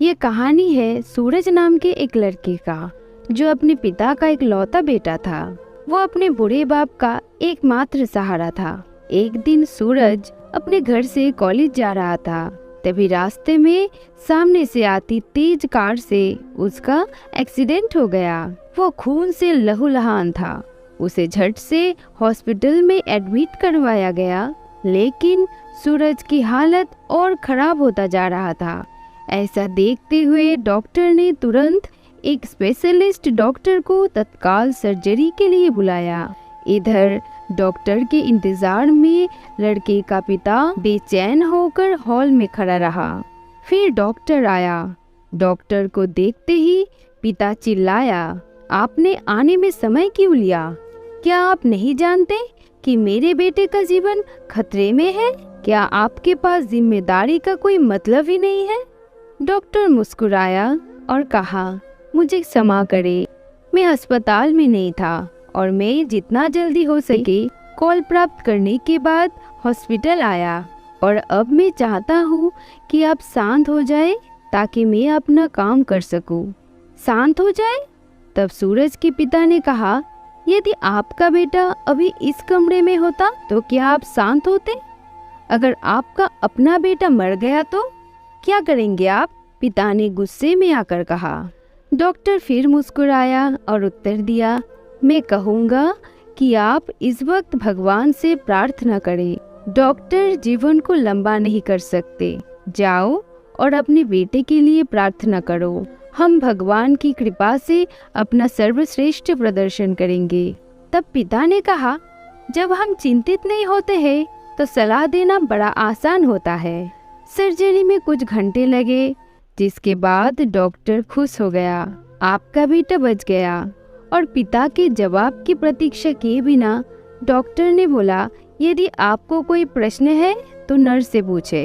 ये कहानी है सूरज नाम के एक लड़के का, जो अपने पिता का इकलौता बेटा था। वो अपने बूढ़े बाप का एकमात्र सहारा था। एक दिन सूरज अपने घर से कॉलेज जा रहा था, तभी रास्ते में सामने से आती तेज कार से उसका एक्सीडेंट हो गया। वो खून से लहूलुहान था। उसे झट से हॉस्पिटल में एडमिट करवाया गया, लेकिन सूरज की हालत और खराब होता जा रहा था। ऐसा देखते हुए डॉक्टर ने तुरंत एक स्पेशलिस्ट डॉक्टर को तत्काल सर्जरी के लिए बुलाया। इधर डॉक्टर के इंतजार में लड़के का पिता बेचैन होकर हॉल में खड़ा रहा। फिर डॉक्टर आया। डॉक्टर को देखते ही पिता चिल्लाया, आपने आने में समय क्यों लिया? क्या आप नहीं जानते कि मेरे बेटे का जीवन खतरे में है? क्या आपके पास जिम्मेदारी का कोई मतलब ही नहीं है? डॉक्टर मुस्कुराया और कहा, मुझे क्षमा करे, मैं अस्पताल में नहीं था और मैं जितना जल्दी हो सके कॉल प्राप्त करने के बाद हॉस्पिटल आया, और अब मैं चाहता हूँ कि आप शांत हो जाए ताकि मैं अपना काम कर सकूं। शांत हो जाए? तब सूरज के पिता ने कहा, यदि आपका बेटा अभी इस कमरे में होता तो क्या आप शांत होते? अगर आपका अपना बेटा मर गया तो क्या करेंगे आप? पिता ने गुस्से में आकर कहा। डॉक्टर फिर मुस्कुराया और उत्तर दिया, मैं कहूँगा कि आप इस वक्त भगवान से प्रार्थना करें। डॉक्टर जीवन को लंबा नहीं कर सकते। जाओ और अपने बेटे के लिए प्रार्थना करो। हम भगवान की कृपा से अपना सर्वश्रेष्ठ प्रदर्शन करेंगे। तब पिता ने कहा, जब हम चिंतित नहीं होते हैं तो सलाह देना बड़ा आसान होता है। सर्जरी में कुछ घंटे लगे, जिसके बाद डॉक्टर खुश हो गया। आपका बेटा बच गया। और पिता के जवाब की प्रतीक्षा किए बिना डॉक्टर ने बोला, यदि आपको कोई प्रश्न है तो नर्स से पूछे।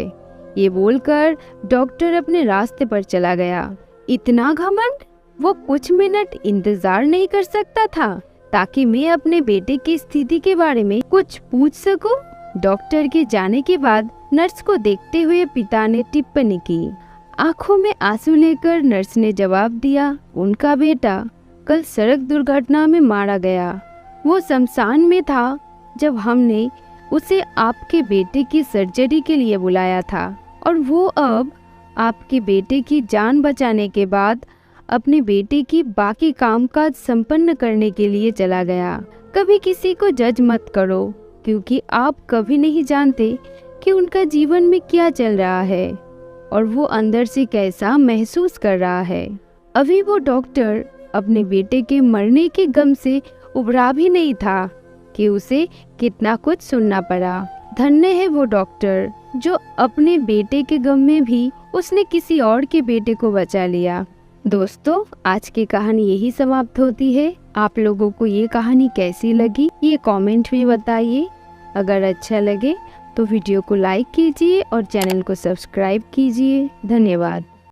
ये बोलकर डॉक्टर अपने रास्ते पर चला गया। इतना घमंड! वो कुछ मिनट इंतजार नहीं कर सकता था ताकि मैं अपने बेटे की स्थिति के बारे में कुछ पूछ सकूं? डॉक्टर के जाने के बाद नर्स को देखते हुए पिता ने टिप्पणी की। आंखों में आंसू लेकर नर्स ने जवाब दिया, उनका बेटा कल सड़क दुर्घटना में मारा गया। वो शमशान में था जब हमने उसे आपके बेटे की सर्जरी के लिए बुलाया था, और वो अब आपके बेटे की जान बचाने के बाद अपने बेटे की बाकी कामकाज संपन्न करने के लिए चला गया। कभी किसी को जज मत करो, क्योंकि आप कभी नहीं जानते कि उनका जीवन में क्या चल रहा है और वो अंदर से कैसा महसूस कर रहा है। अभी वो डॉक्टर अपने बेटे के मरने के गम से उबरा भी नहीं था कि उसे कितना कुछ सुनना पड़ा। धन्य है वो डॉक्टर जो अपने बेटे के गम में भी उसने किसी और के बेटे को बचा लिया। दोस्तों, आज की कहानी यही समाप्त होती है। आप लोगों को ये कहानी कैसी लगी ये कमेंट में बताइए। अगर अच्छा लगे तो वीडियो को लाइक कीजिए और चैनल को सब्सक्राइब कीजिए। धन्यवाद।